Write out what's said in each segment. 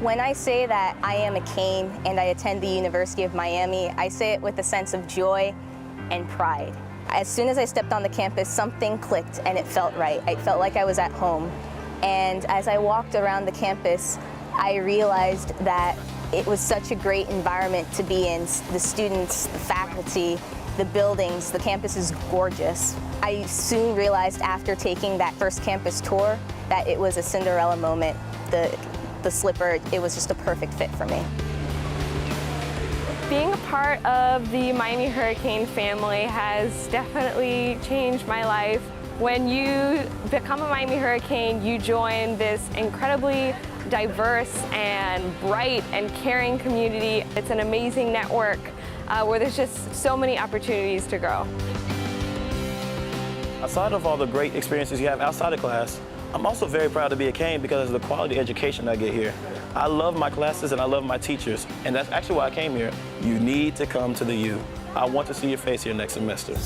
When I say that I am a Cane and I attend the University of Miami, I say it with a sense of joy and pride. As soon as I stepped on the campus, something clicked and it felt right. I felt like I was at home. And as I walked around the campus, I realized that it was such a great environment to be in. The students, the faculty, the buildings, the campus is gorgeous. I soon realized after taking that first campus tour that it was a Cinderella moment. The slipper, it was just a perfect fit for me. Being a part of the Miami Hurricane family has definitely changed my life. When you become a Miami Hurricane, you join this incredibly diverse and bright and caring community. It's an amazing network where there's just so many opportunities to grow. Outside of all the great experiences you have outside of class, I'm also very proud to be a Cane because of the quality education I get here. I love my classes and I love my teachers, and that's actually why I came here. You need to come to the U. I want to see your face here next semester.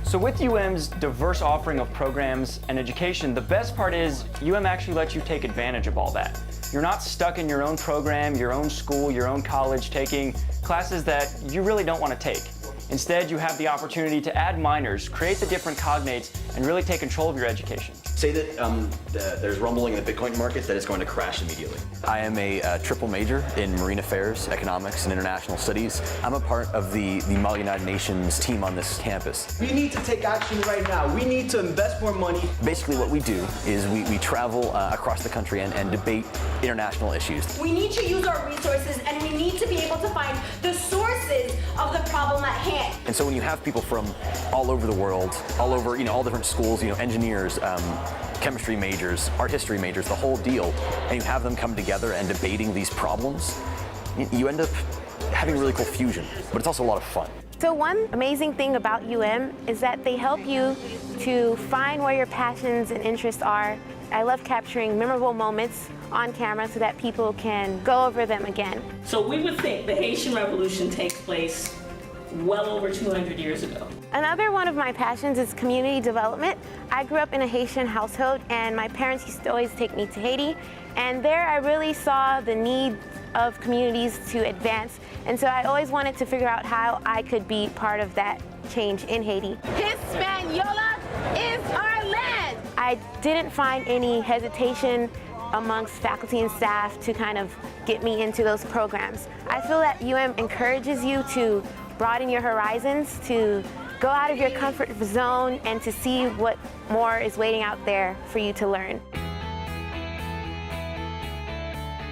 So with UM's diverse offering of programs and education, the best part is UM actually lets you take advantage of all that. You're not stuck in your own program, your own school, your own college, taking classes that you really don't want to take. Instead, you have the opportunity to add minors, create the different cognates, and really take control of your education. Say that there's rumbling in the Bitcoin markets that it's going to crash immediately. I am a triple major in marine affairs, economics, and international studies. I'm a part of the Model United Nations team on this campus. We need to take action right now. We need to invest more money. Basically what we do is we travel across the country and debate international issues. We need to use our resources and we need to be able to find the sources of the problem at hand. And so when you have people from all over the world, all over, all different schools, engineers, chemistry majors, art history majors, the whole deal, and you have them come together and debating these problems, you end up having a really cool fusion, but it's also a lot of fun. So one amazing thing about UM is that they help you to find where your passions and interests are. I love capturing memorable moments on camera so that people can go over them again. So we would think the Haitian Revolution takes place well over 200 years ago. Another one of my passions is community development. I grew up in a Haitian household and my parents used to always take me to Haiti, and there I really saw the need of communities to advance, and so I always wanted to figure out how I could be part of that change in Haiti. Hispaniola is our land! I didn't find any hesitation amongst faculty and staff to kind of get me into those programs. I feel that UM encourages you to broaden your horizons, to go out of your comfort zone and to see what more is waiting out there for you to learn.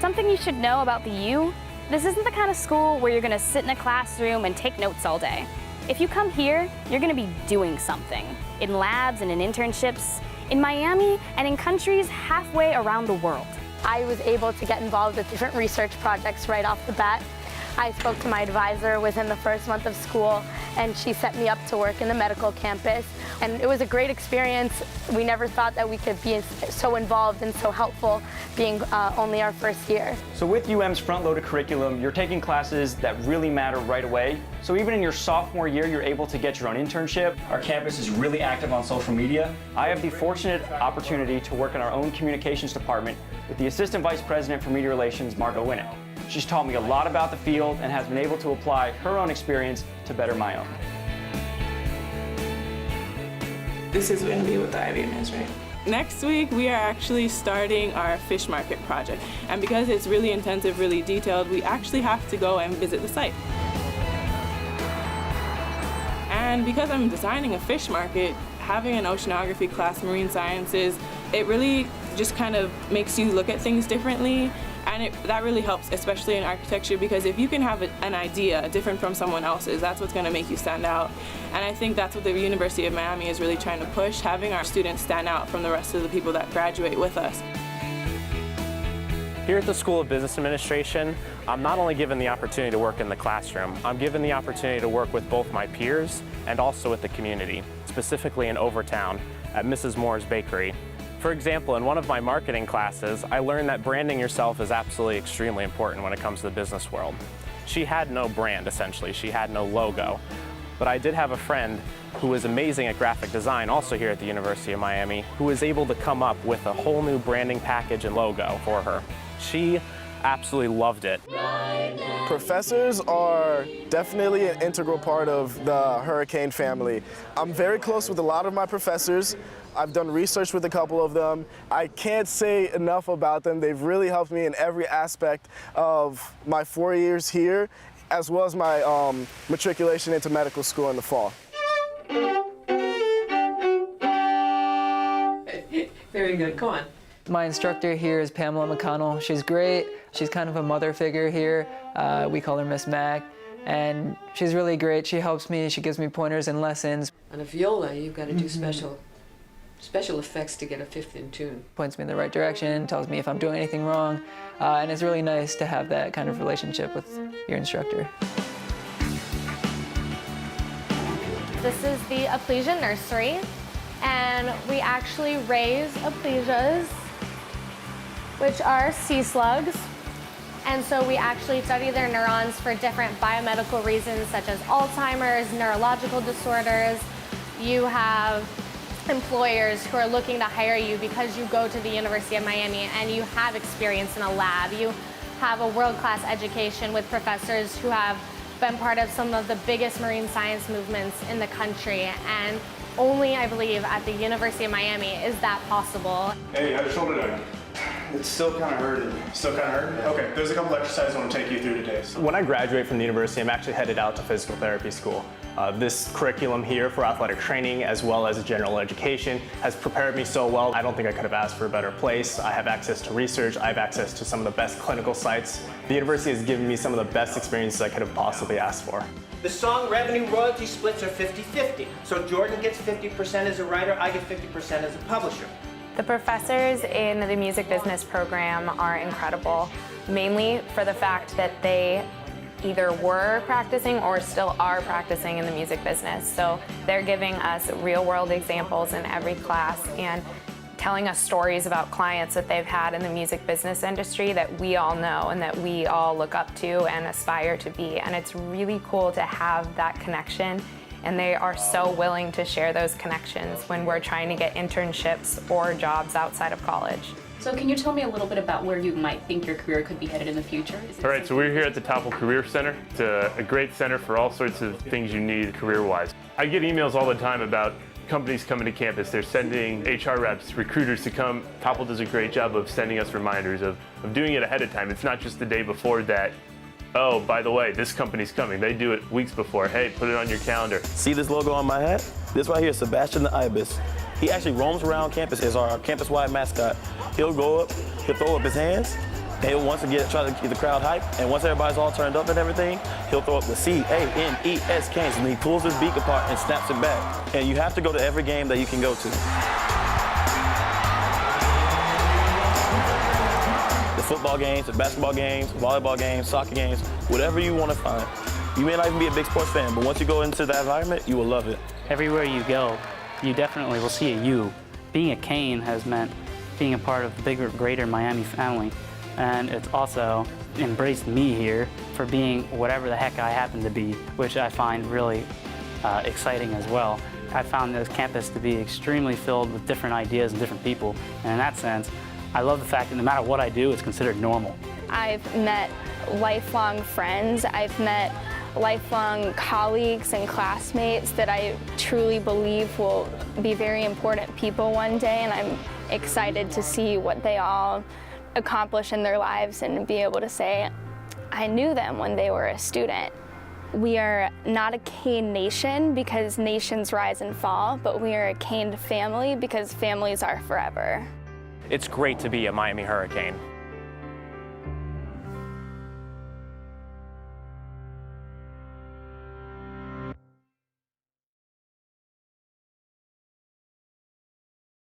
Something you should know about the U, this isn't the kind of school where you're going to sit in a classroom and take notes all day. If you come here, you're going to be doing something, in labs and in internships, in Miami and in countries halfway around the world. I was able to get involved with different research projects right off the bat. I spoke to my advisor within the first month of school, and she set me up to work in the medical campus. And it was a great experience. We never thought that we could be so involved and so helpful being only our first year. So with UM's front-loaded curriculum, you're taking classes that really matter right away. So even in your sophomore year, you're able to get your own internship. Our campus is really active on social media. I have the fortunate opportunity to work in our own communications department with the Assistant Vice President for Media Relations, Margot Winnick. She's taught me a lot about the field and has been able to apply her own experience to better my own. This is Wendy with the IBMS, right? Next week, we are actually starting our fish market project. And because it's really intensive, really detailed, we actually have to go and visit the site. And because I'm designing a fish market, having an oceanography class, marine sciences, it really just kind of makes you look at things differently. And that really helps, especially in architecture, because if you can have an idea different from someone else's, that's what's going to make you stand out. And I think that's what the University of Miami is really trying to push, having our students stand out from the rest of the people that graduate with us. Here at the School of Business Administration, I'm not only given the opportunity to work in the classroom, I'm given the opportunity to work with both my peers and also with the community, specifically in Overtown at Mrs. Moore's Bakery. For example, in one of my marketing classes, I learned that branding yourself is absolutely extremely important when it comes to the business world. She had no brand, essentially. She had no logo. But I did have a friend who was amazing at graphic design, also here at the University of Miami, who was able to come up with a whole new branding package and logo for her. She absolutely loved it. Professors are definitely an integral part of the Hurricane family. I'm very close with a lot of my professors. I've done research with a couple of them. I can't say enough about them. They've really helped me in every aspect of my 4 years here, as well as my matriculation into medical school in the fall. Very good, go on. My instructor here is Pamela McConnell. She's great. She's kind of a mother figure here. We call her Miss Mac. And she's really great. She helps me. She gives me pointers and lessons. On a viola, you've got to do special effects to get a fifth in tune. Points me in the right direction, tells me if I'm doing anything wrong. And it's really nice to have that kind of relationship with your instructor. This is the Aplysia Nursery, and we actually raise Aplysias, which are sea slugs. And so we actually study their neurons for different biomedical reasons, such as Alzheimer's, neurological disorders. You have employers who are looking to hire you because you go to the University of Miami and you have experience in a lab. You have a world-class education with professors who have been part of some of the biggest marine science movements in the country. And only, I believe, at the University of Miami is that possible. Hey, how's your shoulder doing? It's still kind of hurting. Still kind of hurting? Okay, there's a couple exercises I want to take you through today. When I graduate from the university, I'm actually headed out to physical therapy school. This curriculum here for athletic training as well as general education has prepared me so well. I don't think I could have asked for a better place. I have access to research. I have access to some of the best clinical sites. The university has given me some of the best experiences I could have possibly asked for. The song revenue royalty splits are 50-50. So Jordan gets 50% as a writer, I get 50% as a publisher. The professors in the music business program are incredible, mainly for the fact that they either were practicing or still are practicing in the music business. So they're giving us real-world examples in every class and telling us stories about clients that they've had in the music business industry that we all know and that we all look up to and aspire to be. And it's really cool to have that connection. And they are so willing to share those connections when we're trying to get internships or jobs outside of college. So can you tell me a little bit about where you might think your career could be headed in the future? All right, so we're here at the Topple Career Center. It's a great center for all sorts of things you need career-wise. I get emails all the time about companies coming to campus. They're sending HR reps, recruiters to come. Topple does a great job of sending us reminders of doing it ahead of time. It's not just the day before that, oh, by the way, this company's coming. They do it weeks before. Hey, put it on your calendar. See this logo on my hat? This right here is Sebastian the Ibis. He actually roams around campus as our campus-wide mascot. He'll go up, he'll throw up his hands, and he'll try to get the crowd hyped. And once everybody's all turned up and everything, he'll throw up the C-A-N-E-S canes, and he pulls his beak apart and snaps it back. And you have to go to every game that you can go to. The football games, the basketball games, volleyball games, soccer games, whatever you want to find. You may not even be a big sports fan, but once you go into that environment, you will love it. Everywhere you go, you definitely will see a you. Being a Cane has meant being a part of the bigger, greater Miami family. And it's also embraced me here for being whatever the heck I happen to be, which I find really exciting as well. I found this campus to be extremely filled with different ideas and different people. And in that sense, I love the fact that no matter what I do, it's considered normal. I've met lifelong friends. I've met lifelong colleagues and classmates that I truly believe will be very important people one day, and I'm excited to see what they all accomplish in their lives and be able to say, I knew them when they were a student. We are not a Cane nation because nations rise and fall, but we are a Cane family because families are forever. It's great to be a Miami Hurricane.